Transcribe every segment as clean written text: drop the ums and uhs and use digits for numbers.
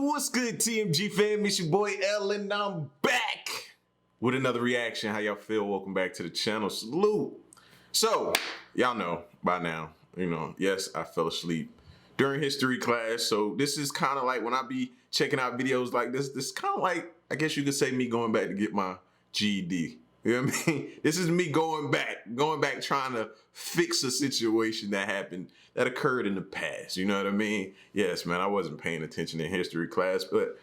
What's good, TMG fam? It's your boy L, and I'm back with another reaction. How y'all feel? Welcome back to the channel. Salute. So, y'all know by now, yes, I fell asleep during history class. So this is kind of like when I be checking out videos like this. This is kind of like, I guess you could say, me going back to get my GED. You know what I mean? This is me going back trying to fix a situation that occurred in the past. You know what I mean? Yes, man, I wasn't paying attention in history class, but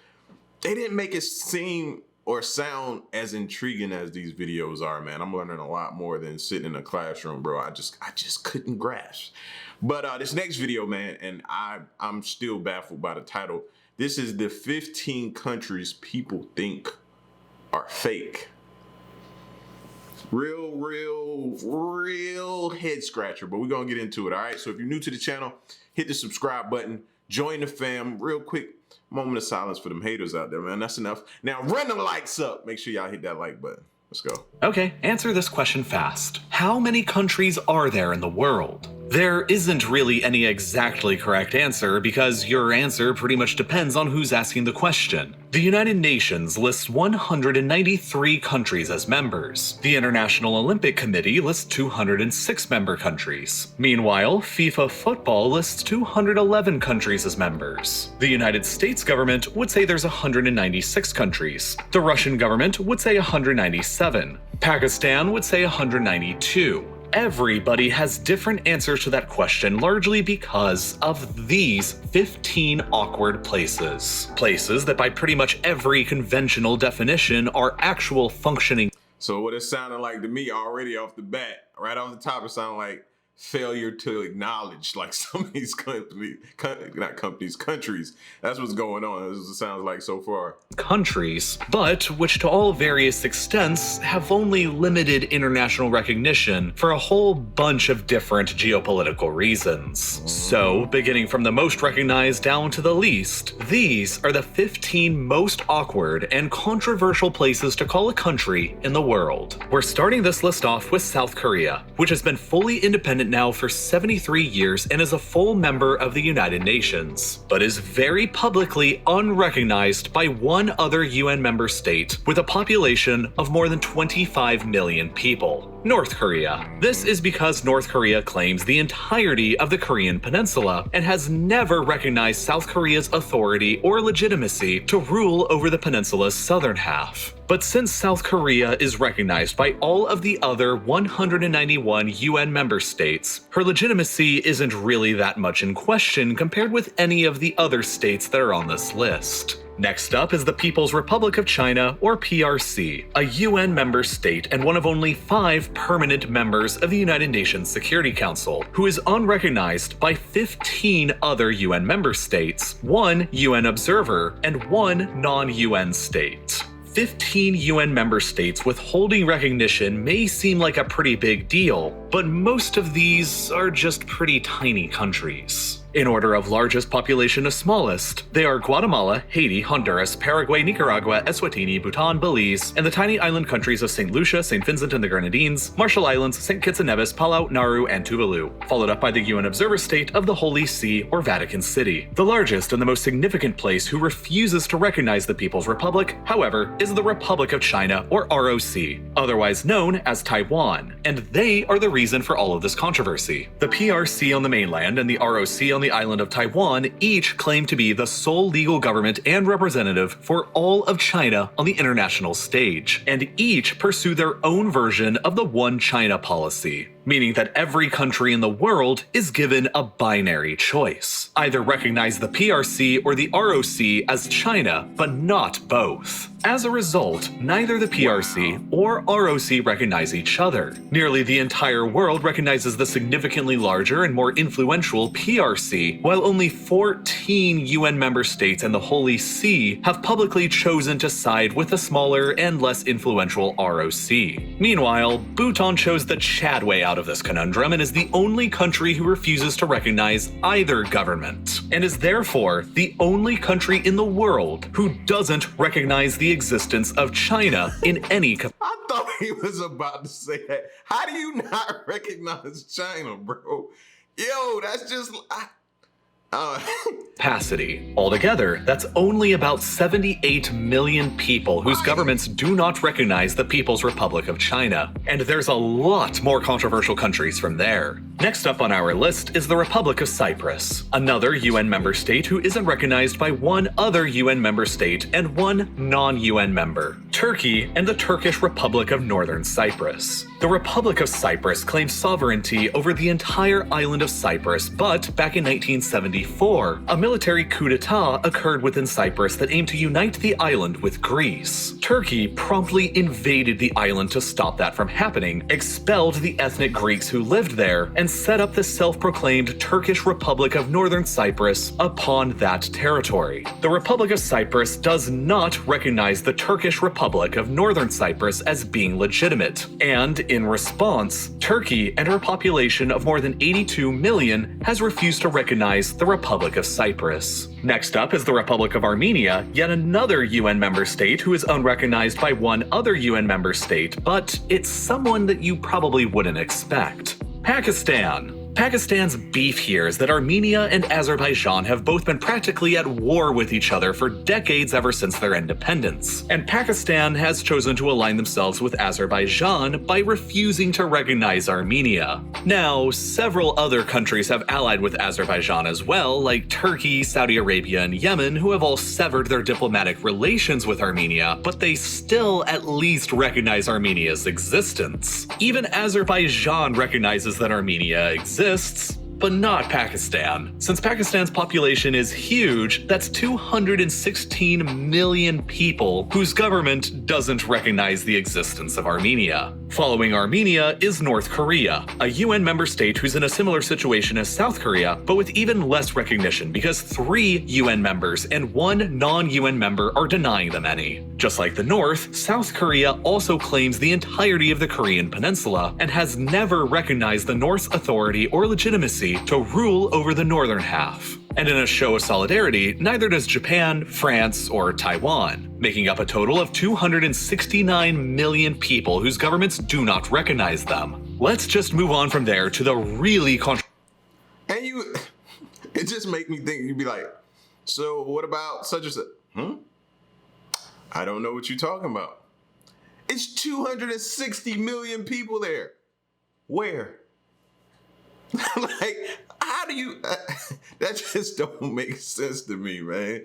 they didn't make it seem or sound as intriguing as these videos are, man. I'm learning a lot more than sitting in a classroom, bro. I just couldn't grasp. But this next video, man, and I'm still baffled by the title. This is the 15 countries people think are fake. Real head scratcher, but we're gonna get into it. All right, so if you're new to the channel, hit the subscribe button, join the fam. Real quick moment of silence for them haters out there, man. That's enough. Now run the likes up. Make sure y'all hit that like button. Let's go. Okay, answer this question fast. How many countries are there in the world? There isn't really any exactly correct answer because your answer pretty much depends on who's asking the question. The United Nations lists 193 countries as members. The International Olympic Committee lists 206 member countries. Meanwhile, FIFA Football lists 211 countries as members. The United States government would say there's 196 countries. The Russian government would say 197. Pakistan would say 192. Everybody has different answers to that question, largely because of these 15 awkward places. Places that by pretty much every conventional definition are actual functioning. So what it sounded like to me already off the bat, right off the top, it sounded like failure to acknowledge like some of these countries. That's what's going on. This is what it sounds like so far. Countries, but which to all various extents have only limited international recognition for a whole bunch of different geopolitical reasons. So, beginning from the most recognized down to the least, these are the 15 most awkward and controversial places to call a country in the world. We're starting this list off with South Korea, which has been fully independent now for 73 years and is a full member of the United Nations, but is very publicly unrecognized by one other UN member state with a population of more than 25 million people. North Korea. This is because North Korea claims the entirety of the Korean peninsula and has never recognized South Korea's authority or legitimacy to rule over the peninsula's southern half. But since South Korea is recognized by all of the other 191 UN member states, her legitimacy isn't really that much in question compared with any of the other states that are on this list. Next up is the People's Republic of China, or PRC, a UN member state and one of only 5 permanent members of the United Nations Security Council, who is unrecognized by 15 other UN member states, 1 UN observer, and 1 non-UN state. 15 UN member states withholding recognition may seem like a pretty big deal, but most of these are just pretty tiny countries. In order of largest population to smallest, they are Guatemala, Haiti, Honduras, Paraguay, Nicaragua, Eswatini, Bhutan, Belize, and the tiny island countries of St. Lucia, St. Vincent and the Grenadines, Marshall Islands, St. Kitts and Nevis, Palau, Nauru, and Tuvalu, followed up by the UN observer state of the Holy See or Vatican City. The largest and the most significant place who refuses to recognize the People's Republic, however, is the Republic of China, or ROC, otherwise known as Taiwan, and they are the reason for all of this controversy. The PRC on the mainland and the ROC on the island of Taiwan each claim to be the sole legal government and representative for all of China on the international stage, and each pursue their own version of the One China policy, meaning that every country in the world is given a binary choice. Either recognize the PRC or the ROC as China, but not both. As a result, neither the PRC or ROC recognize each other. Nearly the entire world recognizes the significantly larger and more influential PRC, while only 14 UN member states and the Holy See have publicly chosen to side with the smaller and less influential ROC. Meanwhile, Bhutan chose the Chad way out of this conundrum and is the only country who refuses to recognize either government, and is therefore the only country in the world who doesn't recognize the existence of China in any capacity. I thought he was about to say that. How do you not recognize China, bro? Yo, that's just... Uh, Capacity. Altogether, that's only about 78 million people whose governments do not recognize the People's Republic of China. And there's a lot more controversial countries from there. Next up on our list is the Republic of Cyprus, another UN member state who isn't recognized by one other UN member state and one non-UN member, Turkey and the Turkish Republic of Northern Cyprus. The Republic of Cyprus claims sovereignty over the entire island of Cyprus, but back in 1974, a military coup d'etat occurred within Cyprus that aimed to unite the island with Greece. Turkey promptly invaded the island to stop that from happening, expelled the ethnic Greeks who lived there, and set up the self-proclaimed Turkish Republic of Northern Cyprus upon that territory. The Republic of Cyprus does not recognize the Turkish Republic of Northern Cyprus as being legitimate, and in response, Turkey and her population of more than 82 million has refused to recognize the Republic of Cyprus. Next up is the Republic of Armenia, yet another UN member state who is unrecognized by one other UN member state, but it's someone that you probably wouldn't expect. Pakistan. Pakistan's beef here is that Armenia and Azerbaijan have both been practically at war with each other for decades ever since their independence, and Pakistan has chosen to align themselves with Azerbaijan by refusing to recognize Armenia. Now, several other countries have allied with Azerbaijan as well, like Turkey, Saudi Arabia, and Yemen, who have all severed their diplomatic relations with Armenia, but they still at least recognize Armenia's existence. Even Azerbaijan recognizes that Armenia exists, but not Pakistan. Since Pakistan's population is huge, that's 216 million people whose government doesn't recognize the existence of Armenia. Following Armenia is North Korea, a UN member state who's in a similar situation as South Korea, but with even less recognition because 3 UN members and 1 non-UN member are denying them any. Just like the North, South Korea also claims the entirety of the Korean peninsula and has never recognized the North's authority or legitimacy to rule over the northern half. And in a show of solidarity, neither does Japan, France, or Taiwan, making up a total of 269 million people whose governments do not recognize them. Let's just move on from there to the really and it just make me think, you'd be like, so what about such and such? I don't know what you're talking about. It's 260 million people there. Where? Like, how do you, that just don't make sense to me, man.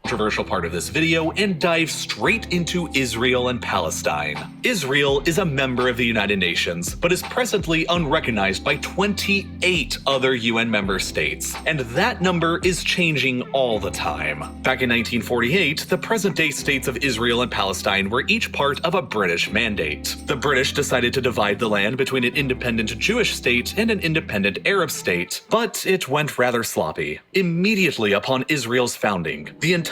Controversial part of this video and dive straight into Israel and Palestine. Israel is a member of the United Nations, but is presently unrecognized by 28 other UN member states, and that number is changing all the time. Back in 1948, the present-day states of Israel and Palestine were each part of a British mandate. The British decided to divide the land between an independent Jewish state and an independent Arab state, but it went rather sloppy. Immediately upon Israel's founding, the entire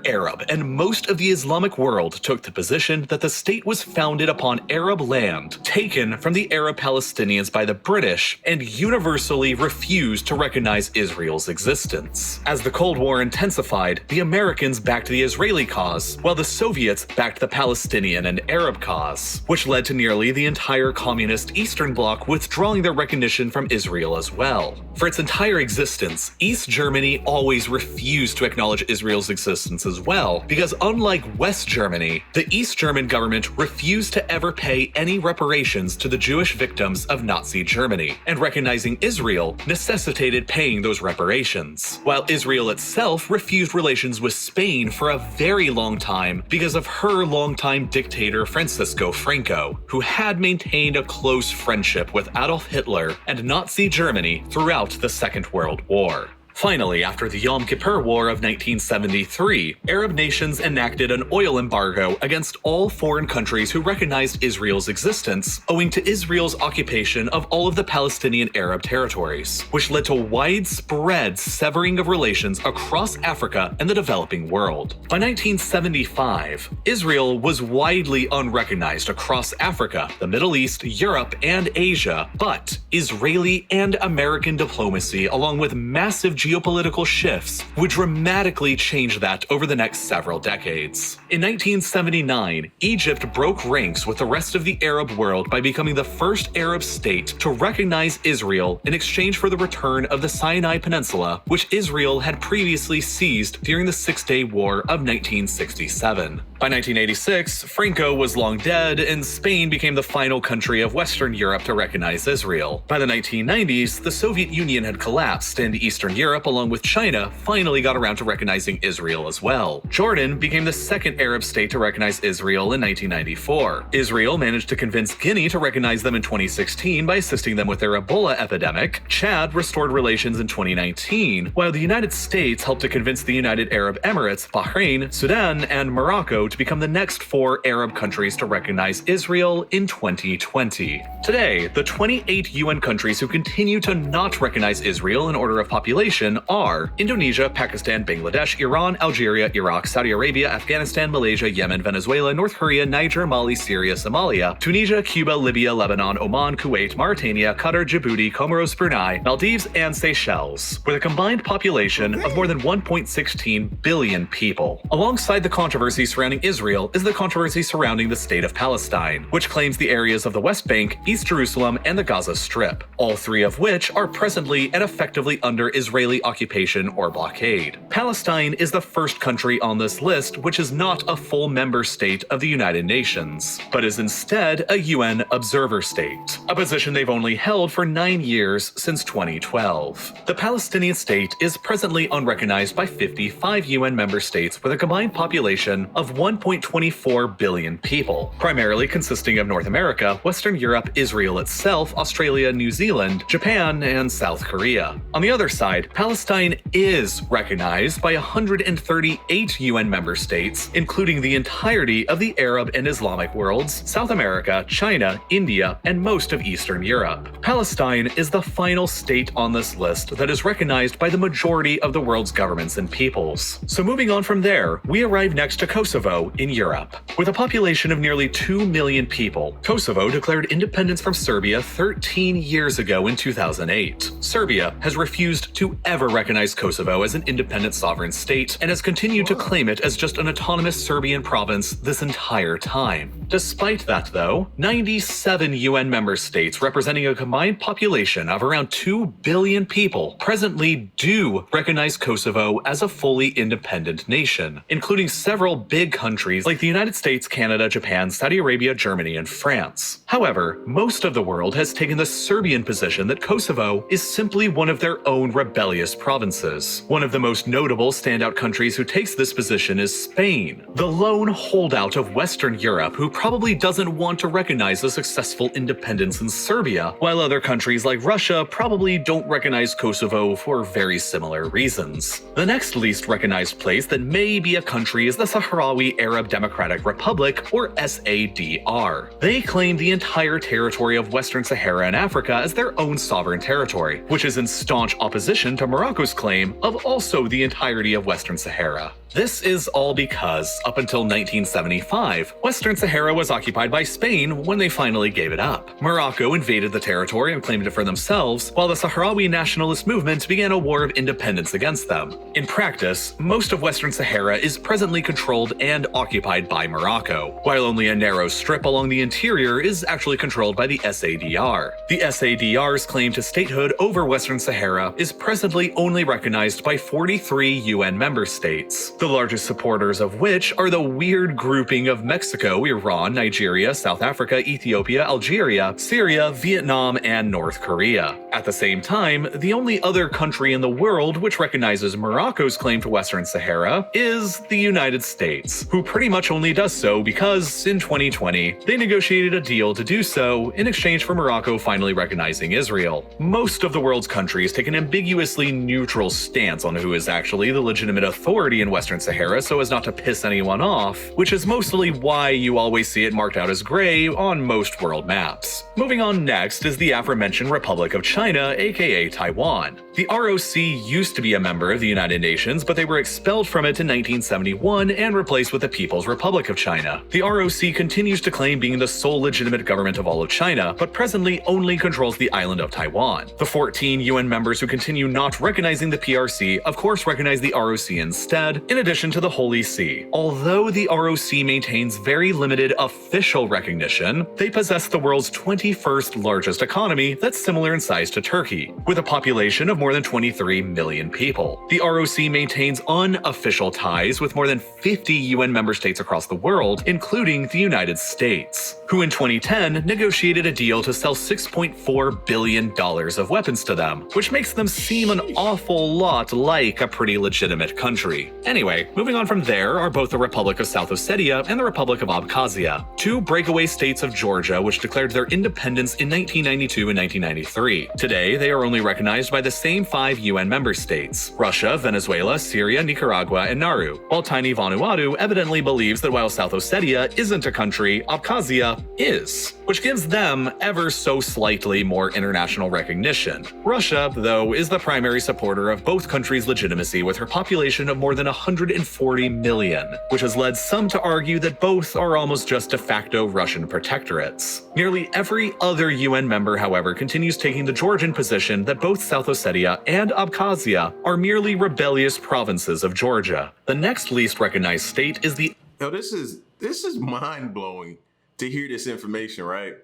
Arab and most of the Islamic world took the position that the state was founded upon Arab land taken from the Arab Palestinians by the British and universally refused to recognize Israel's existence. As the Cold War intensified, the Americans backed the Israeli cause, while the Soviets backed the Palestinian and Arab cause, which led to nearly the entire communist Eastern Bloc withdrawing their recognition from Israel as well. For its entire existence, East Germany always refused to acknowledge Israel's existence as well, because unlike West Germany, the East German government refused to ever pay any reparations to the Jewish victims of Nazi Germany, and recognizing Israel necessitated paying those reparations, while Israel itself refused relations with Spain for a very long time because of her longtime dictator Francisco Franco, who had maintained a close friendship with Adolf Hitler and Nazi Germany throughout the Second World War. Finally, after the Yom Kippur War of 1973, Arab nations enacted an oil embargo against all foreign countries who recognized Israel's existence, owing to Israel's occupation of all of the Palestinian Arab territories, which led to widespread severing of relations across Africa and the developing world. By 1975, Israel was widely unrecognized across Africa, the Middle East, Europe, and Asia, but Israeli and American diplomacy, along with massive geopolitical shifts would dramatically change that over the next several decades. In 1979, Egypt broke ranks with the rest of the Arab world by becoming the first Arab state to recognize Israel in exchange for the return of the Sinai Peninsula, which Israel had previously seized during the Six-Day War of 1967. By 1986, Franco was long dead, and Spain became the final country of Western Europe to recognize Israel. By the 1990s, the Soviet Union had collapsed, and Eastern Europe, along with China, finally got around to recognizing Israel as well. Jordan became the second Arab state to recognize Israel in 1994. Israel managed to convince Guinea to recognize them in 2016 by assisting them with their Ebola epidemic. Chad restored relations in 2019, while the United States helped to convince the United Arab Emirates, Bahrain, Sudan, and Morocco to become the next 4 Arab countries to recognize Israel in 2020. Today, the 28 UN countries who continue to not recognize Israel in order of population are Indonesia, Pakistan, Bangladesh, Iran, Algeria, Iraq, Saudi Arabia, Afghanistan, Malaysia, Yemen, Venezuela, North Korea, Niger, Mali, Syria, Somalia, Tunisia, Cuba, Libya, Lebanon, Oman, Kuwait, Mauritania, Qatar, Djibouti, Comoros, Brunei, Maldives, and Seychelles, with a combined population of more than 1.16 billion people. Alongside the controversy surrounding Israel is the controversy surrounding the state of Palestine, which claims the areas of the West Bank, East Jerusalem, and the Gaza Strip, all 3 of which are presently and effectively under Israeli occupation or blockade. Palestine is the first country on this list which is not a full member state of the United Nations, but is instead a UN observer state, a position they've only held for 9 years since 2012. The Palestinian state is presently unrecognized by 55 UN member states with a combined population of 1.24 billion people, primarily consisting of North America, Western Europe, Israel itself, Australia, New Zealand, Japan, and South Korea. On the other side, Palestine is recognized by 138 UN member states, including the entirety of the Arab and Islamic worlds, South America, China, India, and most of Eastern Europe. Palestine is the final state on this list that is recognized by the majority of the world's governments and peoples. So moving on from there, we arrive next to Kosovo in Europe. With a population of nearly 2 million people, Kosovo declared independence from Serbia 13 years ago in 2008. Serbia has refused to ever recognize Kosovo as an independent sovereign state and has continued to claim it as just an autonomous Serbian province this entire time. Despite that, though, 97 UN member states representing a combined population of around 2 billion people presently do recognize Kosovo as a fully independent nation, including several big countries like the United States, Canada, Japan, Saudi Arabia, Germany, and France. However, most of the world has taken the Serbian position that Kosovo is simply one of their own rebellious provinces. One of the most notable standout countries who takes this position is Spain, the lone holdout of Western Europe who probably doesn't want to recognize a successful independence in Serbia, while other countries like Russia probably don't recognize Kosovo for very similar reasons. The next least recognized place that may be a country is the Sahrawi Arab Democratic Republic, or SADR. They claim the entire territory of Western Sahara in Africa as their own sovereign territory, which is in staunch opposition to Morocco's claim of also the entirety of Western Sahara. This is all because, up until 1975, Western Sahara was occupied by Spain when they finally gave it up. Morocco invaded the territory and claimed it for themselves, while the Sahrawi nationalist movement began a war of independence against them. In practice, most of Western Sahara is presently controlled and occupied by Morocco, while only a narrow strip along the interior is actually controlled by the SADR. The SADR's claim to statehood over Western Sahara is presently only recognized by 43 UN member states, the largest supporters of which are the weird grouping of Mexico, Iran, Nigeria, South Africa, Ethiopia, Algeria, Syria, Vietnam, and North Korea. At the same time, the only other country in the world which recognizes Morocco's claim to Western Sahara is the United States, who pretty much only does so because, in 2020, they negotiated a deal to do so in exchange for Morocco finally recognizing Israel. Most of the world's countries take an ambiguously neutral stance on who is actually the legitimate authority in Western Sahara so as not to piss anyone off, which is mostly why you always see it marked out as gray on most world maps. Moving on next is the aforementioned Republic of China, aka Taiwan. The ROC used to be a member of the United Nations, but they were expelled from it in 1971 and replaced with the People's Republic of China. The ROC continues to claim being the sole legitimate government of all of China, but presently only controls the island of Taiwan. The 14 UN members who continue not not recognizing the PRC, of course recognize the ROC instead, in addition to the Holy See. Although the ROC maintains very limited official recognition, they possess the world's 21st largest economy that's similar in size to Turkey, with a population of more than 23 million people. The ROC maintains unofficial ties with more than 50 UN member states across the world, including the United States, who in 2010 negotiated a deal to sell $6.4 billion of weapons to them, which makes them seem an awful lot like a pretty legitimate country. Anyway, moving on from there are both the Republic of South Ossetia and the Republic of Abkhazia, two breakaway states of Georgia which declared their independence in 1992 and 1993. Today, they are only recognized by the same 5 UN member states: Russia, Venezuela, Syria, Nicaragua, and Nauru, while tiny Vanuatu evidently believes that while South Ossetia isn't a country, Abkhazia is, which gives them ever so slightly more international recognition. Russia, though, is the primary supporter of both countries' legitimacy with her population of more than 140 million, which has led some to argue that both are almost just de facto Russian protectorates. Nearly every other UN member, however, continues taking the Georgian position that both South Ossetia and Abkhazia are merely rebellious provinces of Georgia. The next least recognized state is the— Yo, this is mind-blowing to hear this information, right?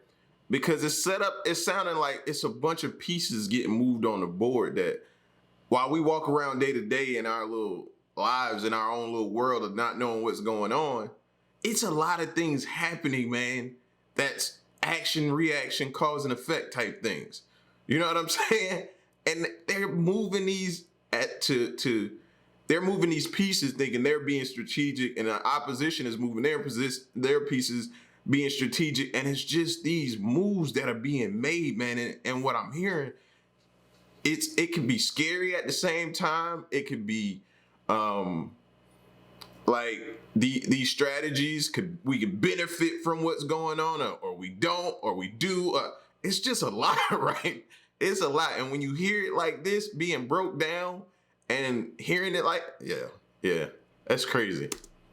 Because it's set up, it's sounding like it's a bunch of pieces getting moved on the board that while we walk around day to day in our little lives, in our own little world of not knowing what's going on, it's a lot of things happening, man. That's action, reaction, cause and effect type things. You know what I'm saying? And they're moving these they're moving these pieces thinking they're being strategic, and the opposition is moving their pieces being strategic, and it's just these moves that are being made, man. And what I'm hearing, it can be scary at the same time. It could be like these strategies we could benefit from what's going on, or we don't, or we do. It's just a lot, right? It's a lot. And when you hear it like this being broke down and hearing it like, yeah, that's crazy.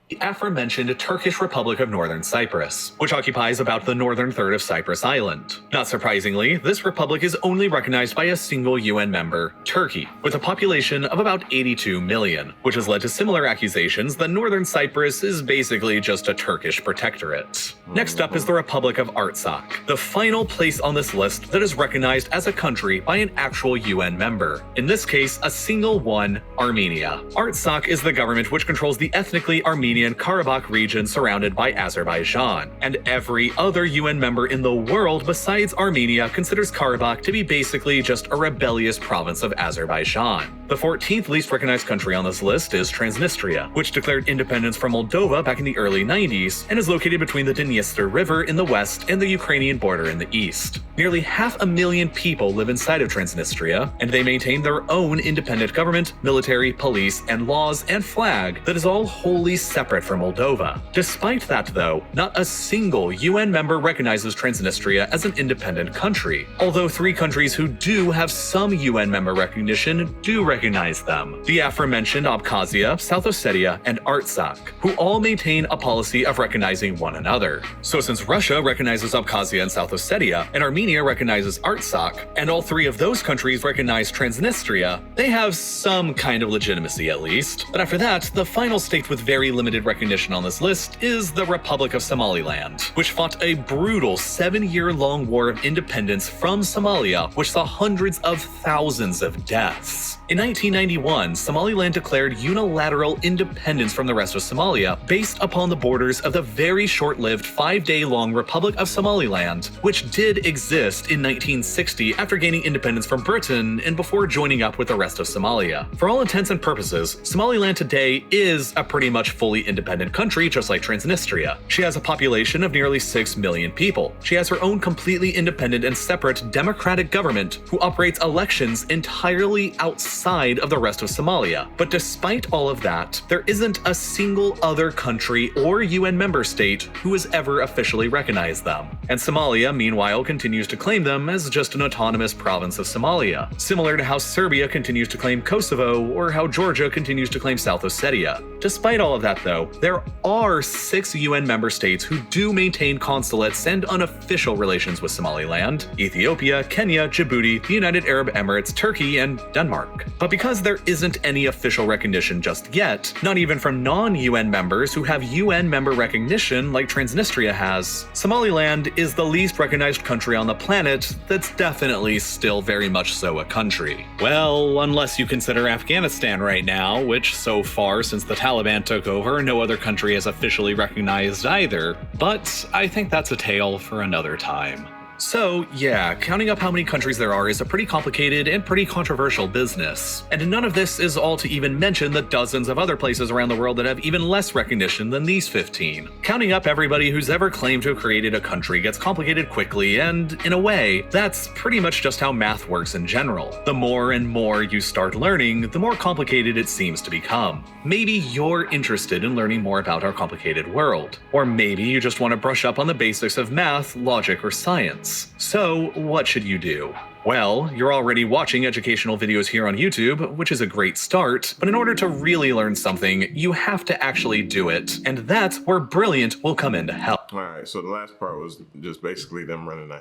The aforementioned Turkish Republic of Northern Cyprus, which occupies about the northern third of Cyprus Island. Not surprisingly, this republic is only recognized by a single UN member, Turkey, with a population of about 82 million, which has led to similar accusations that Northern Cyprus is basically just a Turkish protectorate. Next up is the Republic of Artsakh, the final place on this list that is recognized as a country by an actual UN member. In this case, a single one, Armenia. Artsakh is the government which controls the ethnically Armenian Karabakh region surrounded by Azerbaijan, and every other UN member in the world besides Armenia considers Karabakh to be basically just a rebellious province of Azerbaijan. The 14th least recognized country on this list is Transnistria, which declared independence from Moldova back in the early 90s and is located between the Dniester River in the west and the Ukrainian border in the east. Nearly 500,000 people live inside of Transnistria, and they maintain their own independent government, military, police, and laws and flag that is all wholly separate from Moldova. Despite that, though, not a single UN member recognizes Transnistria as an independent country, although 3 countries who do have some UN member recognition do recognize them: the aforementioned Abkhazia, South Ossetia, and Artsakh, who all maintain a policy of recognizing one another. So since Russia recognizes Abkhazia and South Ossetia, and Armenia recognizes Artsakh, and all 3 of those countries recognize Transnistria, they have some kind of legitimacy at least. But after that, the final state with very limited recognition on this list is the Republic of Somaliland, which fought a brutal 7-year-long war of independence from Somalia, which saw hundreds of thousands of deaths. In 1991, Somaliland declared unilateral independence from the rest of Somalia based upon the borders of the very short-lived 5-day-long Republic of Somaliland, which did exist in 1960 after gaining independence from Britain and before joining up with the rest of Somalia. For all intents and purposes, Somaliland today is a pretty much fully independent country, just like Transnistria. She has a population of nearly 6 million people. She has her own completely independent and separate democratic government who operates elections entirely outside of the rest of Somalia. But despite all of that, there isn't a single other country or UN member state who has ever officially recognized them. And Somalia, meanwhile, continues to claim them as just an autonomous province of Somalia, similar to how Serbia continues to claim Kosovo or how Georgia continues to claim South Ossetia. Despite all of that though, there are 6 UN member states who do maintain consulates and unofficial relations with Somaliland: Ethiopia, Kenya, Djibouti, the United Arab Emirates, Turkey, and Denmark. But because there isn't any official recognition just yet, not even from non-UN members who have UN member recognition like Transnistria has, Somaliland is the least recognized country on the planet that's definitely still very much so a country. Well, unless you consider Afghanistan right now, which so far since the Taliban took over, no other country has officially recognized either. But I think that's a tale for another time. So, yeah, counting up how many countries there are is a pretty complicated and pretty controversial business. And none of this is all to even mention the dozens of other places around the world that have even less recognition than these 15. Counting up everybody who's ever claimed to have created a country gets complicated quickly, and in a way, that's pretty much just how math works in general. The more and more you start learning, the more complicated it seems to become. Maybe you're interested in learning more about our complicated world. Or maybe you just want to brush up on the basics of math, logic, or science. So, what should you do? Well, you're already watching educational videos here on YouTube, which is a great start, but in order to really learn something, you have to actually do it, and that's where Brilliant will come in to help. Alright, so the last part was just basically them running an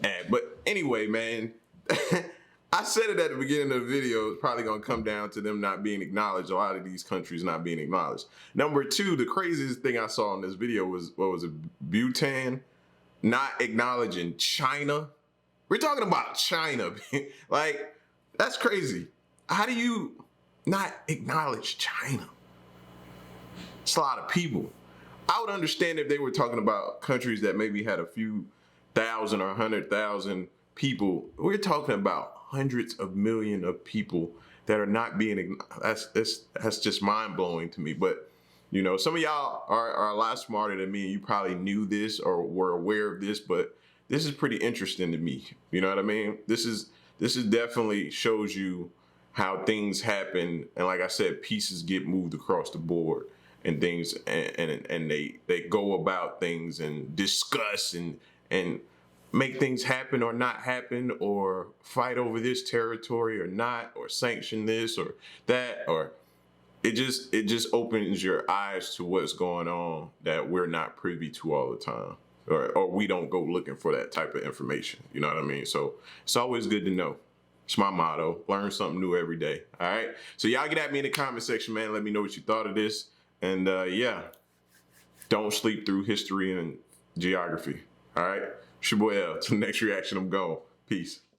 ad. But anyway, man, I said it at the beginning of the video, it's probably gonna come down to them not being acknowledged, a lot of these countries not being acknowledged. Number 2, the craziest thing I saw in this video was, what was it, Bhutan not acknowledging China. We're talking about China. Like, that's crazy. How do you not acknowledge China? It's a lot of people. I would understand if they were talking about countries that maybe had a few thousand or 100,000 people. We're talking about hundreds of millions of people that are not being acknowledged. That's just mind-blowing to me. But you know, some of y'all are a lot smarter than me, and you probably knew this or were aware of this, but this is pretty interesting to me. You know what I mean? This is definitely shows you how things happen, and like I said, pieces get moved across the board, and things, and they go about things and discuss and make things happen or not happen, or fight over this territory or not, or sanction this or that, or it just opens your eyes to what's going on that we're not privy to all the time, or we don't go looking for that type of information. You know what I mean? So it's always good to know. It's my motto. Learn something new every day. All right. So y'all get at me in the comment section, man. Let me know what you thought of this. And yeah, don't sleep through history and geography. All right. It's your boy L. Till the next reaction, I'm gone. Peace.